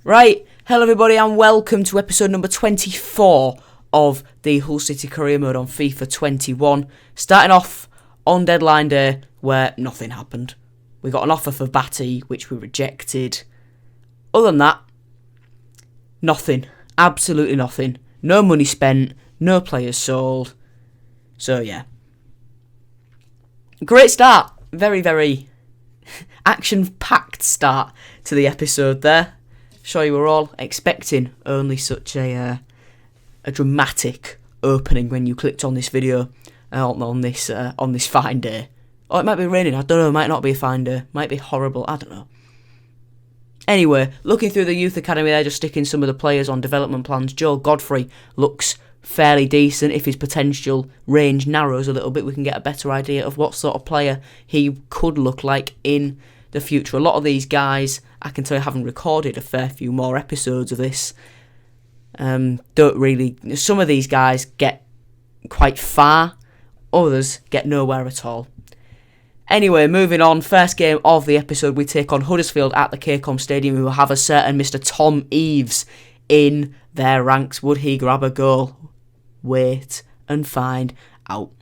Right, hello everybody and welcome to episode number 24 of the Hull City Career Mode on FIFA 21. Starting off on deadline day where nothing happened. We got an offer for Batty which we rejected. Other than that, nothing. Absolutely nothing. No money spent, no players sold. So yeah. Great start. Very, very action-packed start to the episode there. Sure you were all expecting only such a dramatic opening when you clicked on this video on this fine day. Or it might be raining, I don't know, it might not be a fine day, might be horrible, I don't know. Anyway, looking through the youth academy there, just sticking some of the players on development plans. Joe Godfrey looks fairly decent. If his potential range narrows a little bit, we can get a better idea of what sort of player he could look like in the future. A lot of these guys, I can tell you, having recorded a fair few more episodes of this, don't really. Some of these guys get quite far, others get nowhere at all. Anyway, moving on. First game of the episode, we take on Huddersfield at the Caircom Stadium, who will have a certain Mr. Tom Eaves in their ranks. Would he grab a goal? Wait and find out.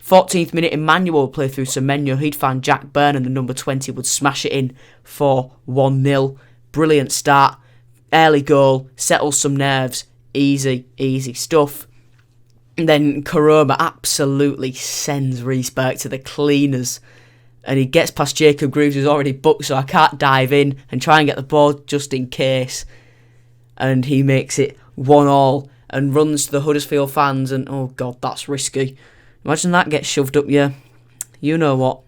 14th minute, Emmanuel would play through Semenyo. He'd find Jack Byrne and the number 20 would smash it in for 1-0. Brilliant start. Early goal. Settles some nerves. Easy stuff. And then Karoma absolutely sends Reece Burke to the cleaners. And he gets past Jacob Greaves, who's already booked, so I can't dive in and try and get the ball just in case. And he makes it 1-1 and runs to the Huddersfield fans. And oh God, that's risky. Imagine that gets shoved up you. You know what.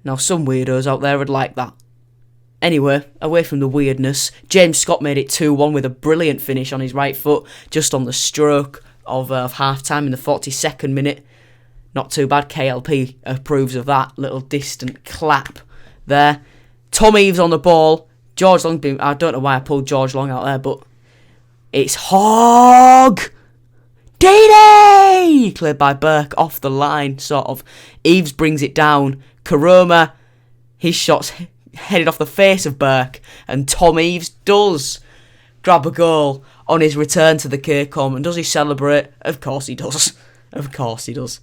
Now, some weirdos out there would like that. Anyway, away from the weirdness, James Scott made it 2-1 with a brilliant finish on his right foot, just on the stroke of half-time in the 42nd minute. Not too bad. KLP approves of that little distant clap there. Tom Eaves on the ball. George Long, I don't know why I pulled George Long out there, but it's Hog! Dee-Dee! Cleared by Burke off the line, sort of. Eaves brings it down. Karoma, his shot's headed off the face of Burke, and Tom Eaves does grab a goal on his return to the Caircom. And does he celebrate? Of course he does. Of course he does.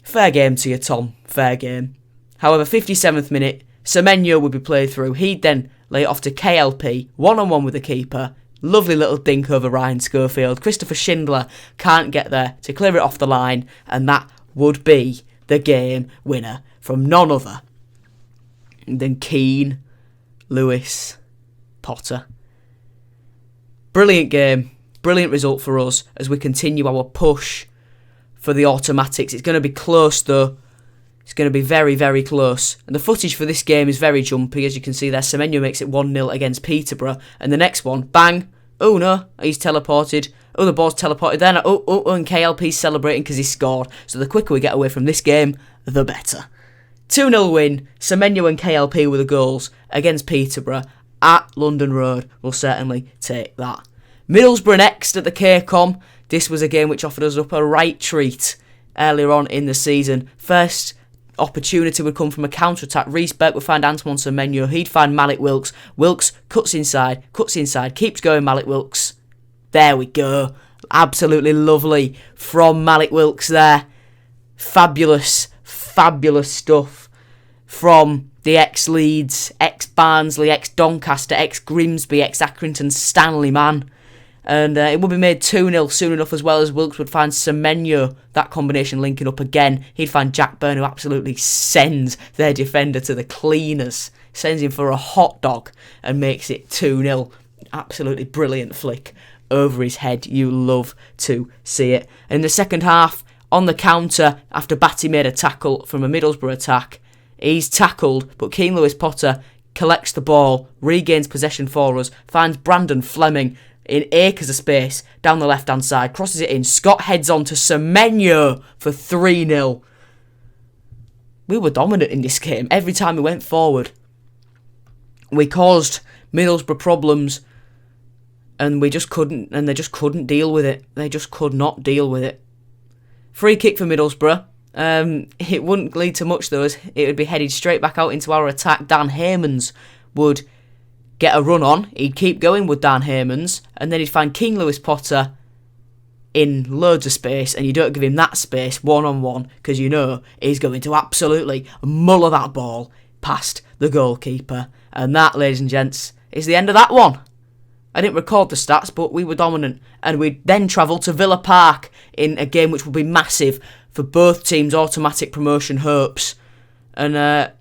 Fair game to you, Tom. Fair game. However, 57th minute, Semenyo would be played through. He'd then lay it off to KLP, one-on-one with the keeper. Lovely little dink over Ryan Schofield. Christopher Schindler can't get there to clear it off the line, and that would be the game winner from none other than Keane Lewis Potter. Brilliant game, brilliant result for us as we continue our push for the automatics. It's going to be close though. It's going to be very, very close. And the footage for this game is very jumpy. As you can see there, Semenyo makes it 1-0 against Peterborough. And the next one, bang. Oh no, he's teleported. Oh, the ball's teleported then. Oh, and KLP's celebrating because he scored. So the quicker we get away from this game, the better. 2-0 win. Semenyo and KLP were the goals against Peterborough at London Road. We'll certainly take that. Middlesbrough next at the Caircom. This was a game which offered us up a right treat earlier on in the season. First opportunity would come from a counter-attack. Reece Burke would find Antoine Semenyo. He'd find Malik Wilks. Wilks cuts inside, keeps going Malik Wilks. There we go. Absolutely lovely from Malik Wilks there. Fabulous stuff from the ex-Leeds, ex-Barnsley, ex-Doncaster, ex-Grimsby, ex-Accrington Stanley man. And it would be made 2-0 soon enough, as well as Wilkes would find Semenyo. That combination linking up again. He'd find Jack Byrne, who absolutely sends their defender to the cleaners. Sends him for a hot dog and makes it 2-0. Absolutely brilliant flick over his head. You love to see it. In the second half, on the counter, after Batty made a tackle from a Middlesbrough attack, he's tackled, but Keane Lewis Potter collects the ball, regains possession for us, finds Brandon Fleming in acres of space down the left-hand side, crosses it in. Scott heads on to Semenyo for 3-0. We were dominant in this game. Every time we went forward, we caused Middlesbrough problems, and they just couldn't deal with it. They just could not deal with it. Free kick for Middlesbrough. It wouldn't lead to much though, as it would be headed straight back out into our attack. Dan Haymans would get a run on. He'd keep going with Dan Haymans, and then he'd find King Lewis Potter in loads of space, and you don't give him that space one-on-one because you know he's going to absolutely muller that ball past the goalkeeper. And that, ladies and gents, is the end of that one. I didn't record the stats, but we were dominant, and we'd then travel to Villa Park in a game which will be massive for both teams' automatic promotion hopes. And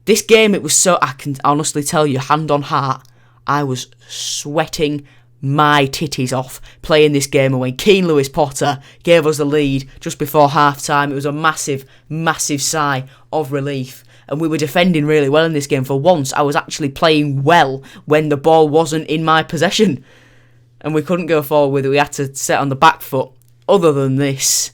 this game, it was so, I can honestly tell you, hand on heart, I was sweating my titties off playing this game, and when Keane Lewis Potter gave us the lead just before half time, it was a massive, massive sigh of relief. And we were defending really well in this game. For once, I was actually playing well when the ball wasn't in my possession, and we couldn't go forward with it. We had to set on the back foot. Other than this,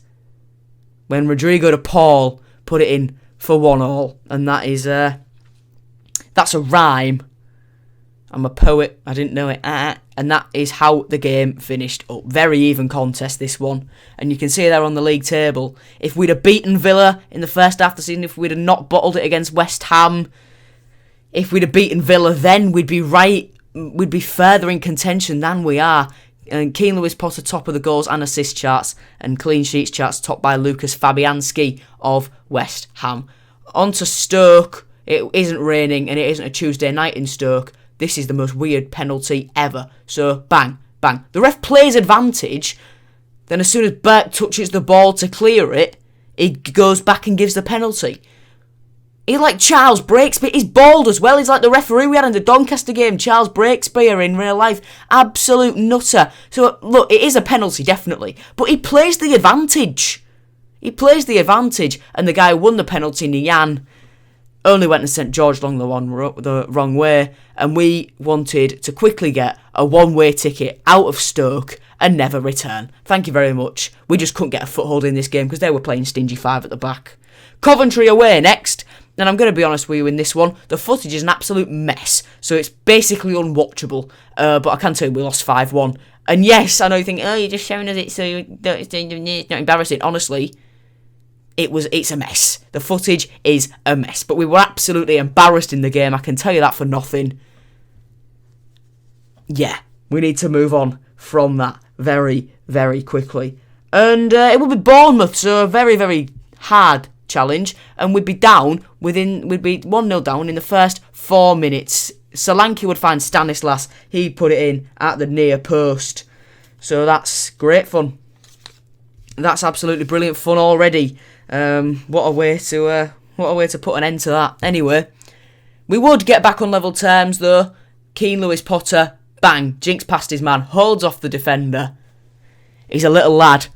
when Rodrigo de Paul put it in for 1-1, and that is that's a rhyme. I'm a poet, I didn't know it. And that is how the game finished up. Very even contest, this one. And you can see there on the league table, if we'd have beaten Villa in the first half of the season, if we'd have not bottled it against West Ham, if we'd have beaten Villa, then we'd be further in contention than we are. And Keane Lewis Potter top of the goals and assist charts, and clean sheets charts topped by Lucas Fabianski of West Ham. On to Stoke. It isn't raining, and it isn't a Tuesday night in Stoke. This is the most weird penalty ever. So, bang, bang. The ref plays advantage. Then as soon as Burke touches the ball to clear it, he goes back and gives the penalty. He's like Charles Breakspear. He's bald as well. He's like the referee we had in the Doncaster game, Charles Breakspear, in real life. Absolute nutter. So, look, it is a penalty, definitely. But he plays the advantage. He plays the advantage. And the guy who won the penalty, Nian, only went and sent George Long the wrong way, and we wanted to quickly get a one-way ticket out of Stoke and never return. Thank you very much. We just couldn't get a foothold in this game because they were playing stingy 5 at the back. Coventry away next, and I'm going to be honest with you in this one, the footage is an absolute mess, so it's basically unwatchable, but I can tell you we lost 5-1. And yes, I know you think, oh, you're just showing us it so it's not embarrassing. Honestly, it's a mess. The footage is a mess. But we were absolutely embarrassed in the game. I can tell you that for nothing. Yeah, we need to move on from that very, very quickly. And it will be Bournemouth, so a very, very hard challenge. And we'd be 1-0 down in the first 4 minutes. Solanke would find Stanislas. He put it in at the near post. So that's great fun. That's absolutely brilliant fun already. What a way to put an end to that. Anyway, we would get back on level terms though. Keane Lewis Potter, bang, jinks past his man, holds off the defender. He's a little lad,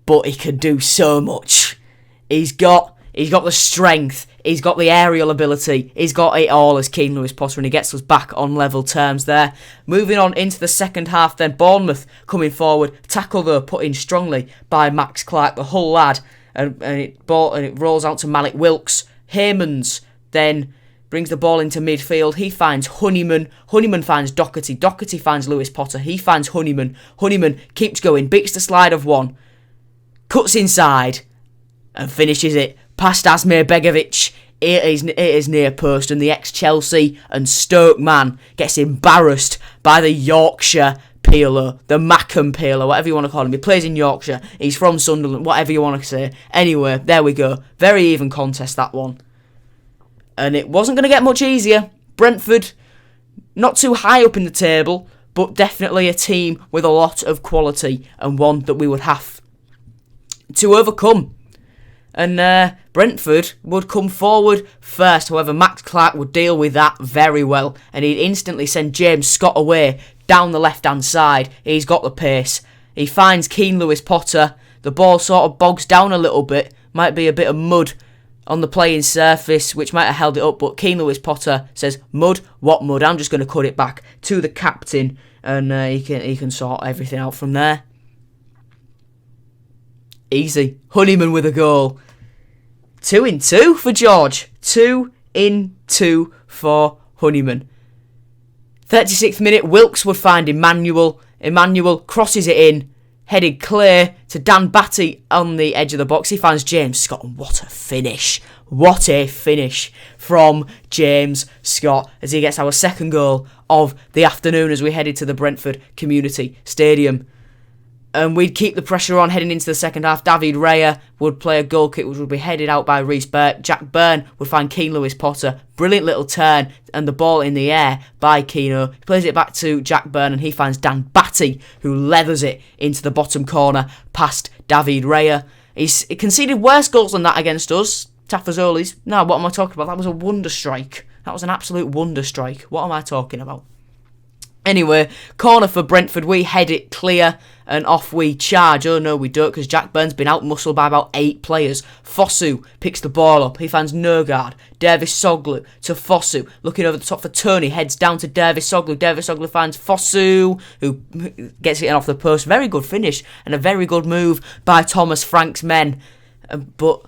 but he can do so much. He's got the strength, he's got the aerial ability, he's got it all as Keane Lewis Potter, and he gets us back on level terms there. Moving on into the second half then, Bournemouth coming forward, tackle though put in strongly by Max Clark, the Hull lad. And it rolls out to Malik Wilks. Haymans then brings the ball into midfield. He finds Honeyman. Honeyman finds Doherty. Doherty finds Lewis Potter. He finds Honeyman. Honeyman keeps going. Beats the slide of one. Cuts inside. And finishes it past Asmir Begovic. It is near post. And the ex-Chelsea and Stoke man gets embarrassed by the Yorkshire Peeler, the Mackham Peeler, whatever you want to call him. He plays in Yorkshire. He's from Sunderland, whatever you want to say. Anyway, there we go. Very even contest, that one. And it wasn't going to get much easier. Brentford, not too high up in the table, but definitely a team with a lot of quality and one that we would have to overcome. And Brentford would come forward first. However, Max Clark would deal with that very well. And he'd instantly send James Scott away down the left-hand side. He's got the pace. He finds Keane Lewis Potter. The ball sort of bogs down a little bit. Might be a bit of mud on the playing surface, which might have held it up. But Keane Lewis Potter says, mud? What mud? I'm just going to cut it back to the captain. And he can sort everything out from there. Easy. Honeyman with a goal. 2-2 for George. 2-2 for Honeyman. 36th minute, Wilks would find Emmanuel. Emmanuel crosses it in. headed clear to Dan Batty on the edge of the box. He finds James Scott, and what a finish. What a finish from James Scott as he gets our second goal of the afternoon as we headed to the Brentford Community Stadium. And we'd keep the pressure on heading into the second half. David Raya would play a goal kick which would be headed out by Reece Burke. Jack Byrne would find Keane Lewis-Potter. Brilliant little turn and the ball in the air by Keano. He plays it back to Jack Byrne and he finds Dan Batty who leathers it into the bottom corner past David Raya. He's conceded worse goals than that against us. Tafazoli's. No, what am I talking about? That was a wonder strike. That was an absolute wonder strike. What am I talking about? Anyway, corner for Brentford. We head it clear and off we charge. Oh no, we don't, because Jack Byrne's been out-muscled by about 8 players. Fosu picks the ball up. He finds Nurgard. Davis Soglu to Fosu. Looking over the top for Tony. Heads down to Davis Soglu. Davis Soglu finds Fosu, who gets it off the post. Very good finish and a very good move by Thomas Frank's men. But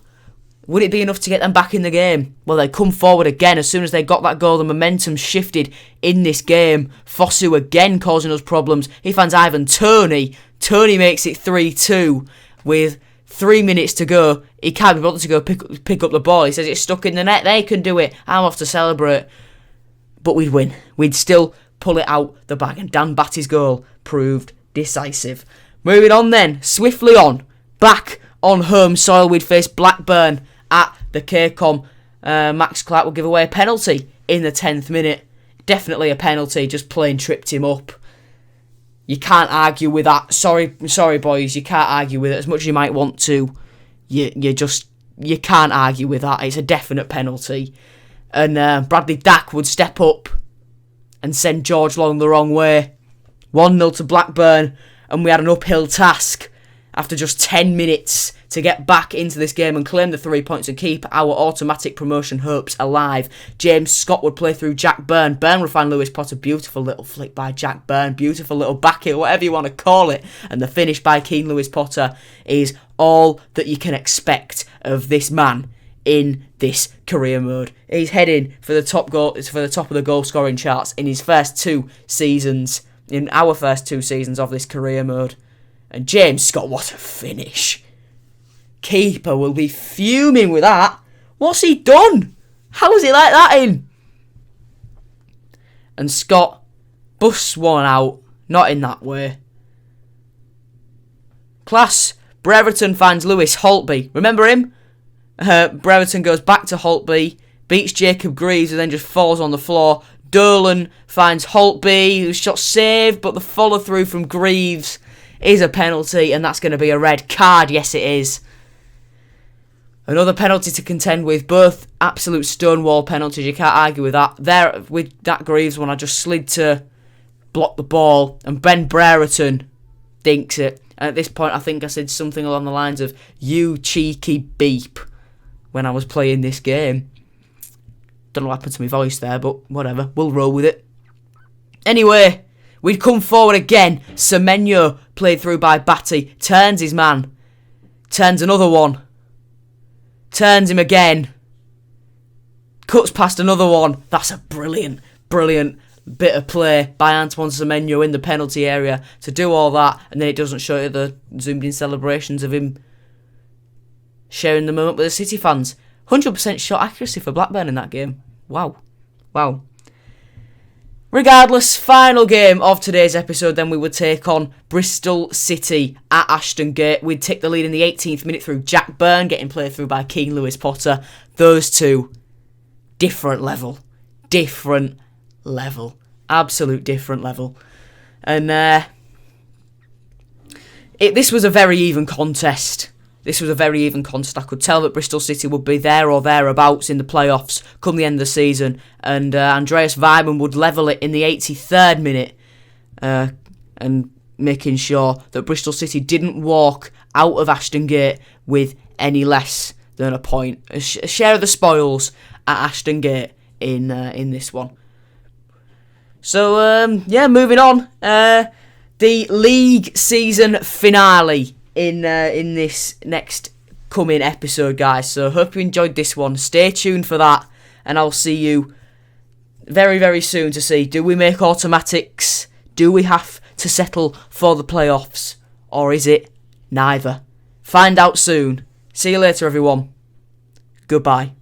would it be enough to get them back in the game? Well, they come forward again. As soon as they got that goal, the momentum shifted in this game. Fosu again causing us problems. He finds Ivan Toney. Toney makes it 3-2 with 3 minutes to go. He can't be bothered to go pick up the ball. He says it's stuck in the net. They can do it. I'm off to celebrate. But we'd win. We'd still pull it out the bag. And Dan Batty's goal proved decisive. Moving on then. Swiftly on. Back on home soil, we'd face Blackburn at the KCOM. Max Clark will give away a penalty in the 10th minute. Definitely a penalty, just plain tripped him up. You can't argue with that. Sorry boys, you can't argue with it. As much as you might want to, you can't argue with that. It's a definite penalty. And Bradley Dack would step up and send George Long the wrong way. 1-0 to Blackburn, and we had an uphill task after just 10 minutes to get back into this game and claim the 3 points and keep our automatic promotion hopes alive. James Scott would play through Jack Byrne. Byrne would find Lewis-Potter. Beautiful little flick by Jack Byrne. Beautiful little back heel, whatever you want to call it. And the finish by Keane Lewis-Potter is all that you can expect of this man in this career mode. He's heading for the top of the goal scoring charts in his first 2 seasons, in our first 2 seasons of this career mode. And James Scott, what a finish. Keeper will be fuming with that. What's he done? How has he let that in? And Scott busts one out. Not in that way. Class. Brereton finds Lewis Holtby. Remember him? Brereton goes back to Holtby. Beats Jacob Greaves and then just falls on the floor. Dolan finds Holtby, whose shot saved, but the follow through from Greaves is a penalty, and that's going to be a red card. Yes, it is. Another penalty to contend with. Both absolute stonewall penalties. You can't argue with that. There, with that Greaves one, I just slid to block the ball, and Ben Brereton dinks it. And at this point, I think I said something along the lines of, "You cheeky beep," when I was playing this game. Don't know what happened to my voice there, but whatever. We'll roll with it. Anyway, we'd come forward again. Semenyo, played through by Batty, turns his man. Turns another one. Turns him again. Cuts past another one. That's a brilliant bit of play by Antoine Semenyo in the penalty area to do all that, and then it doesn't show you the zoomed in celebrations of him sharing the moment with the City fans. 100% shot accuracy for Blackburn in that game. Wow. Regardless, final game of today's episode, then we would take on Bristol City at Ashton Gate. We'd take the lead in the 18th minute through Jack Byrne, getting played through by Keane Lewis-Potter. Those two, different level. Absolute different level. And this was a very even contest. I could tell that Bristol City would be there or thereabouts in the playoffs come the end of the season. And Andreas Weimann would level it in the 83rd minute. And making sure that Bristol City didn't walk out of Ashton Gate with any less than a point. A share of the spoils at Ashton Gate in this one. So, moving on. The league season finale in this next coming episode, guys. So hope you enjoyed this one. Stay tuned for that, and I'll see you very, very soon to see, do we make automatics? Do we have to settle for the playoffs? Or is it neither? Find out soon. See you later, everyone. Goodbye.